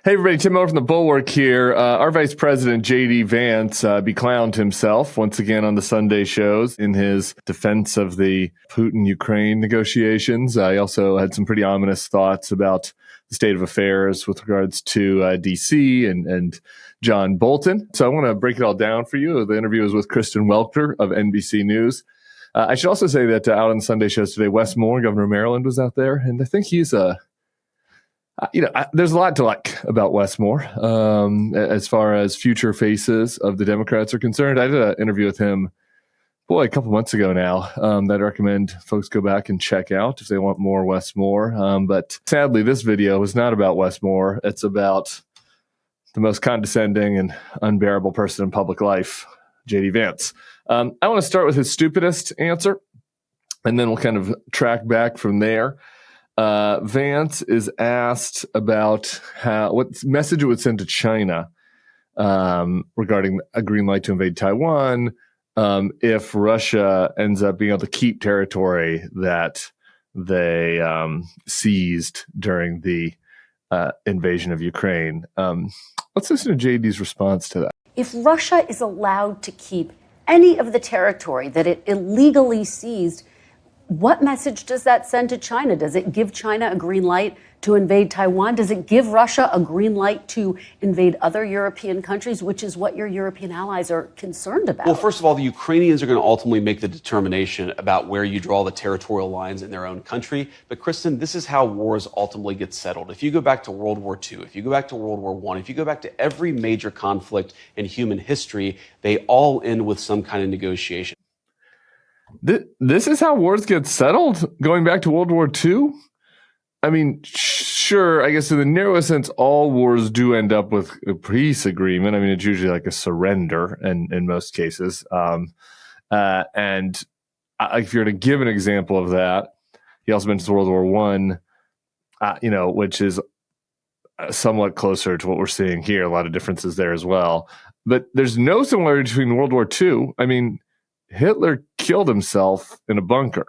Hey everybody, Tim Miller from the Bulwark here. Our Vice President, JD Vance, beclowned himself once again on the Sunday shows in his defense of the Putin-Ukraine negotiations. He also had some pretty ominous thoughts about the state of affairs with regards to D.C. and John Bolton. So I want to break it all down for you. The interview was with Kristen Welker of NBC News. I should also say that out on the Sunday shows today, Wes Moore, governor of Maryland, was out there, and I think he's there's a lot to like about Wes Moore as far as future faces of the Democrats are concerned. I did an interview with him, a couple months ago now that I recommend folks go back and check out if they want more Wes Moore. But sadly, this video is not about Wes Moore. It's about the most condescending and unbearable person in public life, JD Vance. I want to start with his stupidest answer, and then we'll kind of track back from there. Vance is asked about what message it would send to China regarding a green light to invade Taiwan if Russia ends up being able to keep territory that they seized during the invasion of Ukraine. Let's listen to JD's response to that. If Russia is allowed to keep any of the territory that it illegally seized, what message does that send to China? Does it give China a green light to invade Taiwan? Does it give Russia a green light to invade other European countries, which is what your European allies are concerned about? Well, first of all, the Ukrainians are going to ultimately make the determination about where you draw the territorial lines in their own country. But, Kristen, this is how wars ultimately get settled. If you go back to World War II, if you go back to World War I, if you go back to every major conflict in human history, they all end with some kind of negotiation. This is how wars get settled, going back to World War II? I mean, sure, I guess in the narrowest sense, all wars do end up with a peace agreement. I mean, it's usually like a surrender in most cases. And if you're to give an example of that, he also mentions World War I, which is somewhat closer to what we're seeing here. A lot of differences there as well. But there's no similarity between World War II. I mean, Hitler killed himself in a bunker.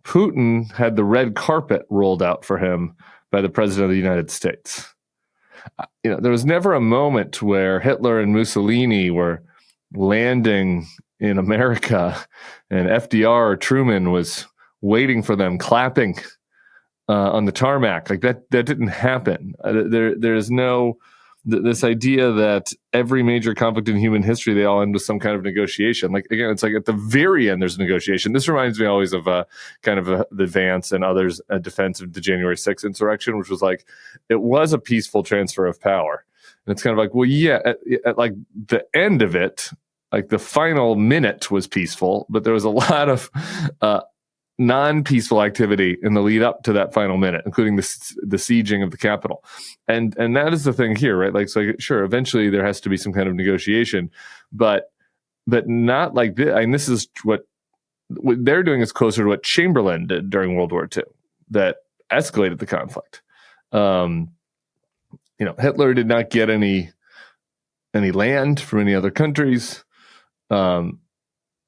Putin had the red carpet rolled out for him by the president of the United States. There was never a moment where Hitler and Mussolini were landing in America and FDR or Truman was waiting for them, clapping on the tarmac. Like that didn't happen. There is no... This idea that every major conflict in human history, they all end with some kind of negotiation. Like, again, it's like at the very end, there's a negotiation. This reminds me always of the Vance and others' defense of the January 6th insurrection, which was like, it was a peaceful transfer of power. And it's kind of like, well, yeah, at like the end of it, like the final minute was peaceful, but there was a lot of non-peaceful activity in the lead up to that final minute, including the sieging of the Capitol. And that is the thing here, right? Like, so sure, eventually there has to be some kind of negotiation, but not like this. And this is what they're doing is closer to what Chamberlain did during World War II that escalated the conflict. Hitler did not get any land from any other countries. Neither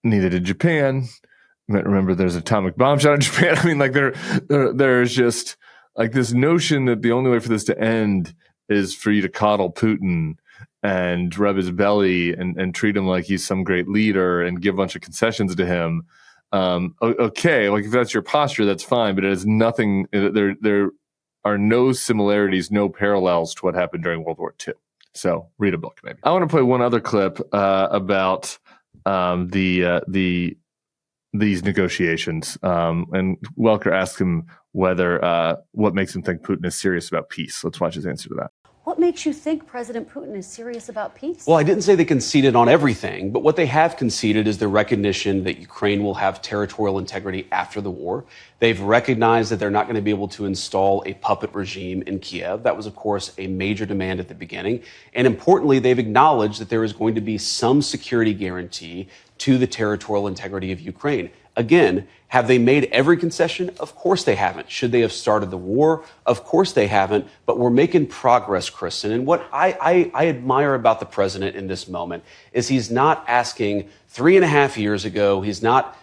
did Japan. You might remember there's an atomic bomb shot in Japan. I mean, like there's just like this notion that the only way for this to end is for you to coddle Putin and rub his belly and treat him like he's some great leader and give a bunch of concessions to him. Okay, like if that's your posture, that's fine, but it has nothing. There are no similarities, no parallels to what happened during World War II. So read a book, maybe. I want to play one other clip about these negotiations. And Welker asked him whether what makes him think Putin is serious about peace. Let's watch his answer to that. What makes you think President Putin is serious about peace? Well, I didn't say they conceded on everything, but what they have conceded is the recognition that Ukraine will have territorial integrity after the war. They've recognized that they're not going to be able to install a puppet regime in Kiev. That was, of course, a major demand at the beginning. And importantly, they've acknowledged that there is going to be some security guarantee to the territorial integrity of Ukraine. Again, have they made every concession? Of course they haven't. Should they have started the war? Of course they haven't. But we're making progress, Kristen. And what I admire about the president in this moment is he's not asking 3.5 years ago. He's not,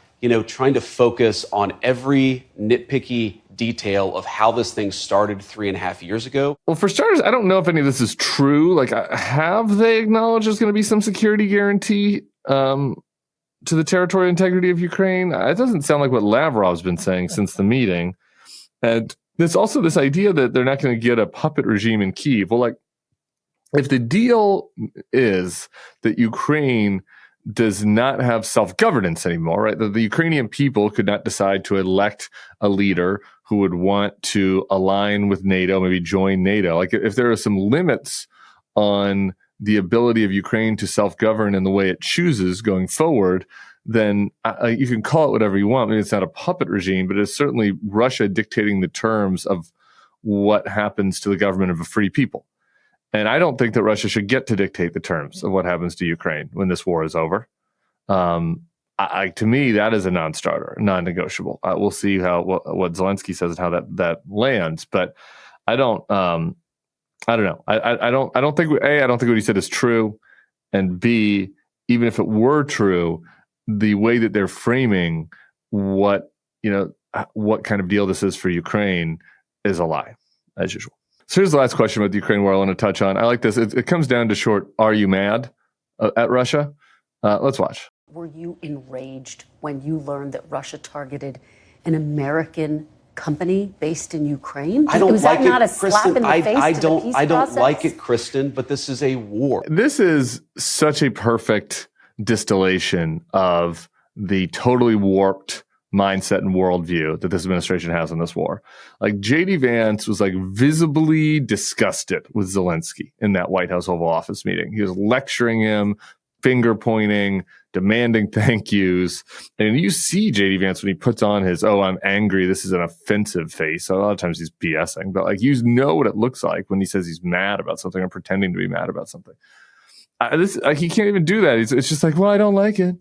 trying to focus on every nitpicky detail of how this thing started 3.5 years ago. Well, for starters, I don't know if any of this is true. Like, have they acknowledged there's going to be some security guarantee to the territorial integrity of Ukraine? It doesn't sound like what Lavrov's been saying since the meeting. And there's also this idea that they're not going to get a puppet regime in Kyiv. Well, like, if the deal is that Ukraine does not have self-governance anymore, right? That the Ukrainian people could not decide to elect a leader who would want to align with NATO, maybe join NATO. Like, if there are some limits on the ability of Ukraine to self-govern in the way it chooses going forward, then you can call it whatever you want. I mean, it's not a puppet regime, but it's certainly Russia dictating the terms of what happens to the government of a free people. And I don't think that Russia should get to dictate the terms of what happens to Ukraine when this war is over. To me, that is a non-starter, non-negotiable. We'll see what Zelensky says and how that lands. But I don't know. I don't think what he said is true. And B, even if it were true, the way that they're framing what kind of deal this is for Ukraine is a lie, as usual. So here's the last question about the Ukraine war I want to touch on. I like this. It comes down to short, are you mad at Russia? Let's watch. Were you enraged when you learned that Russia targeted an American company based in Ukraine? I don't was like that not it, a slap Kristen. in the face I to don't. the peace I don't process? like it, Kristen. But this is a war. This is such a perfect distillation of the totally warped mindset and worldview that this administration has on this war. Like, JD Vance was like visibly disgusted with Zelensky in that White House Oval Office meeting. He was lecturing him, finger pointing, demanding thank yous. And you see JD Vance when he puts on his, oh, I'm angry, this is an offensive face. So a lot of times he's BSing, but like, you know what it looks like when he says he's mad about something or pretending to be mad about something. He can't even do that. It's just like, well, I don't like it.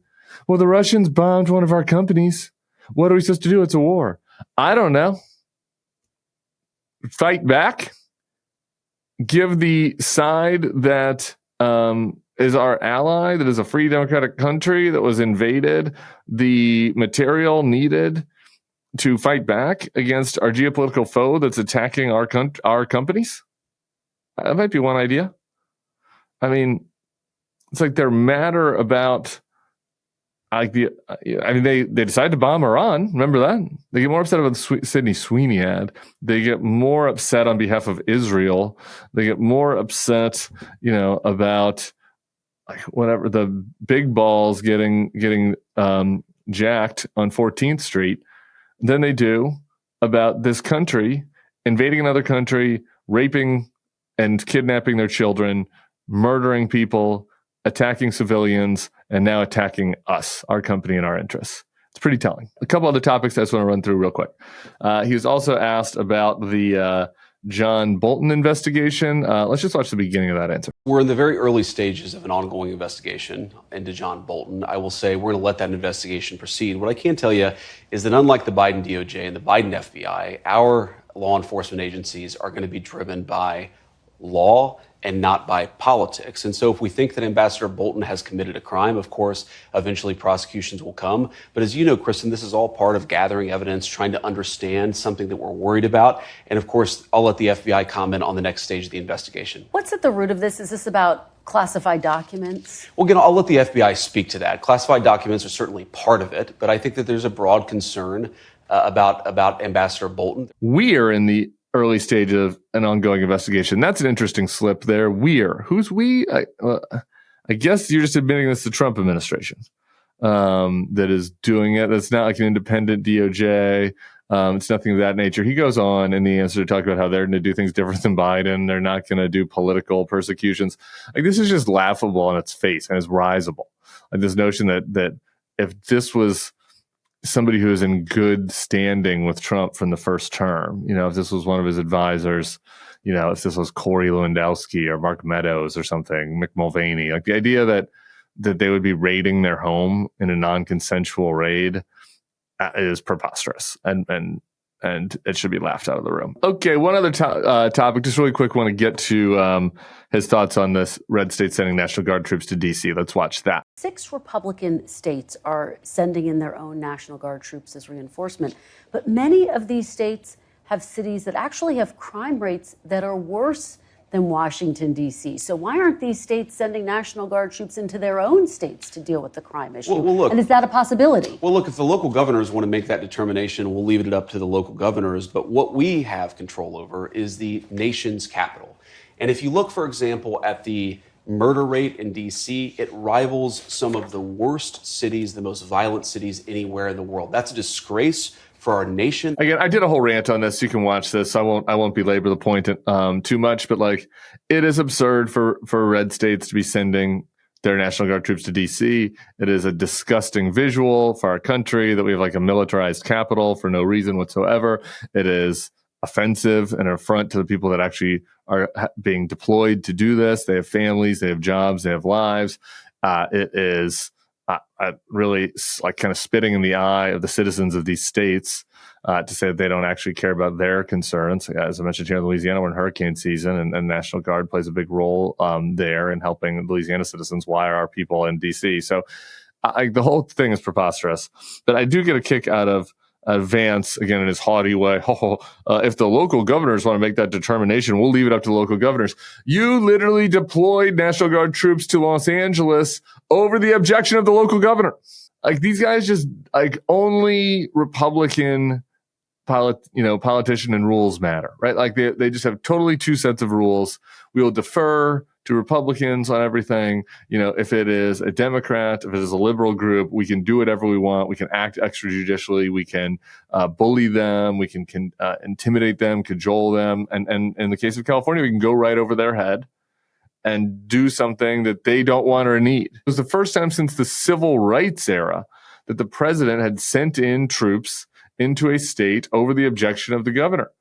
Well, the Russians bombed one of our companies. What are we supposed to do? It's a war. I don't know. Fight back. Give the side that is our ally, that is a free democratic country that was invaded, the material needed to fight back against our geopolitical foe that's attacking our companies. That might be one idea. I mean, it's like they're madder about. They decided to bomb Iran. Remember that? They get more upset about the Sydney Sweeney ad. They get more upset on behalf of Israel. They get more upset, about like whatever the big balls getting jacked on 14th Street than they do about this country invading another country, raping and kidnapping their children, murdering people, attacking civilians, and now attacking us, our company, and our interests. It's pretty telling. A couple other topics I just want to run through real quick. He was also asked about the John Bolton investigation. Let's just watch the beginning of that answer. We're in the very early stages of an ongoing investigation into John Bolton. I will say we're going to let that investigation proceed. What I can tell you is that unlike the Biden DOJ and the Biden FBI, our law enforcement agencies are going to be driven by law and not by politics. And so if we think that Ambassador Bolton has committed a crime, of course, eventually prosecutions will come. But as you know, Kristen, this is all part of gathering evidence, trying to understand something that we're worried about. And of course, I'll let the FBI comment on the next stage of the investigation. What's at the root of this? Is this about classified documents? Well, again, I'll let the FBI speak to that. Classified documents are certainly part of it, but I think that there's a broad concern about Ambassador Bolton. We are in the early stage of an ongoing investigation. That's an interesting slip there. Who's we? I guess you're just admitting this to the Trump administration that is doing it. That's not like an independent DOJ. It's nothing of that nature. He goes on in the answer to talk about how they're going to do things different than Biden. They're not going to do political persecutions. Like, this is just laughable on its face and it's risible. Like, this notion that if this was somebody who is in good standing with Trump from the first term, if this was one of his advisors, if this was Corey Lewandowski or Mark Meadows or something, Mick Mulvaney, like the idea that they would be raiding their home in a non-consensual raid is preposterous, and it should be laughed out of the room. Okay, one other topic, just really quick, want to get to his thoughts on this red state sending National Guard troops to D.C. Let's watch that. 6 Republican states are sending in their own National Guard troops as reinforcement, but many of these states have cities that actually have crime rates that are worse than Washington, D.C. So why aren't these states sending National Guard troops into their own states to deal with the crime issue? Well, look, and is that a possibility? Well, look, if the local governors want to make that determination, we'll leave it up to the local governors. But what we have control over is the nation's capital. And if you look, for example, at the murder rate in D.C., it rivals some of the worst cities, the most violent cities anywhere in the world. That's a disgrace for our nation. Again, I did a whole rant on this. You can watch this. I won't belabor the point too much, but like, it is absurd for red states to be sending their National Guard troops to D.C. It is a disgusting visual for our country that we have like a militarized capital for no reason whatsoever. It is offensive and an affront to the people that actually are being deployed to do this. They have families, they have jobs, they have lives. It is really like kind of spitting in the eye of the citizens of these states to say that they don't actually care about their concerns. As I mentioned here in Louisiana, we're in hurricane season, and National Guard plays a big role there in helping Louisiana citizens wire our people in D.C. So the whole thing is preposterous. But I do get a kick out of Vance, again, in his haughty way. If the local governors want to make that determination, we'll leave it up to the local governors. You literally deployed National Guard troops to Los Angeles over the objection of the local governor. Like, these guys just, like, only Republican politician and rules matter, right? Like, they just have totally two sets of rules. We will defer to Republicans on everything. If it is a Democrat, if it is a liberal group, we can do whatever we want. We can act extrajudicially. We can bully them. We can intimidate them, cajole them. And in the case of California, we can go right over their head and do something that they don't want or need. It was the first time since the civil rights era that the president had sent in troops into a state over the objection of the governor.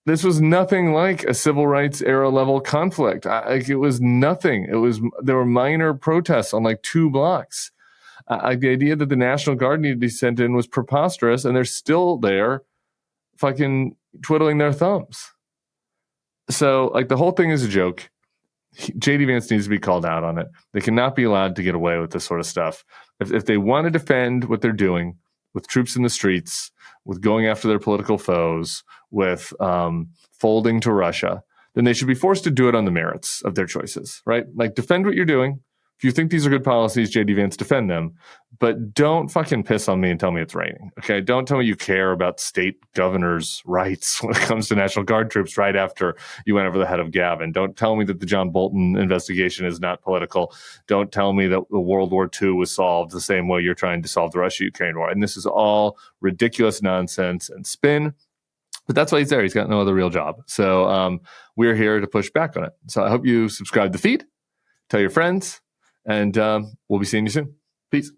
This was nothing like a civil rights era level conflict. It was nothing. There were minor protests on like 2 blocks. The idea that the National Guard needed to be sent in was preposterous, and they're still there fucking twiddling their thumbs. So, like, the whole thing is a joke. JD Vance needs to be called out on it. They cannot be allowed to get away with this sort of stuff. If they want to defend what they're doing with troops in the streets, with going after their political foes, with folding to Russia, then they should be forced to do it on the merits of their choices, right? Like, defend what you're doing. If you think these are good policies, JD Vance, defend them. But don't fucking piss on me and tell me it's raining, okay? Don't tell me you care about state governors' rights when it comes to National Guard troops right after you went over the head of Gavin. Don't tell me that the John Bolton investigation is not political. Don't tell me that the World War II was solved the same way you're trying to solve the Russia-Ukraine war. And this is all ridiculous nonsense and spin. But that's why he's there. He's got no other real job. So we're here to push back on it. So I hope you subscribe to the feed, tell your friends, and we'll be seeing you soon. Peace.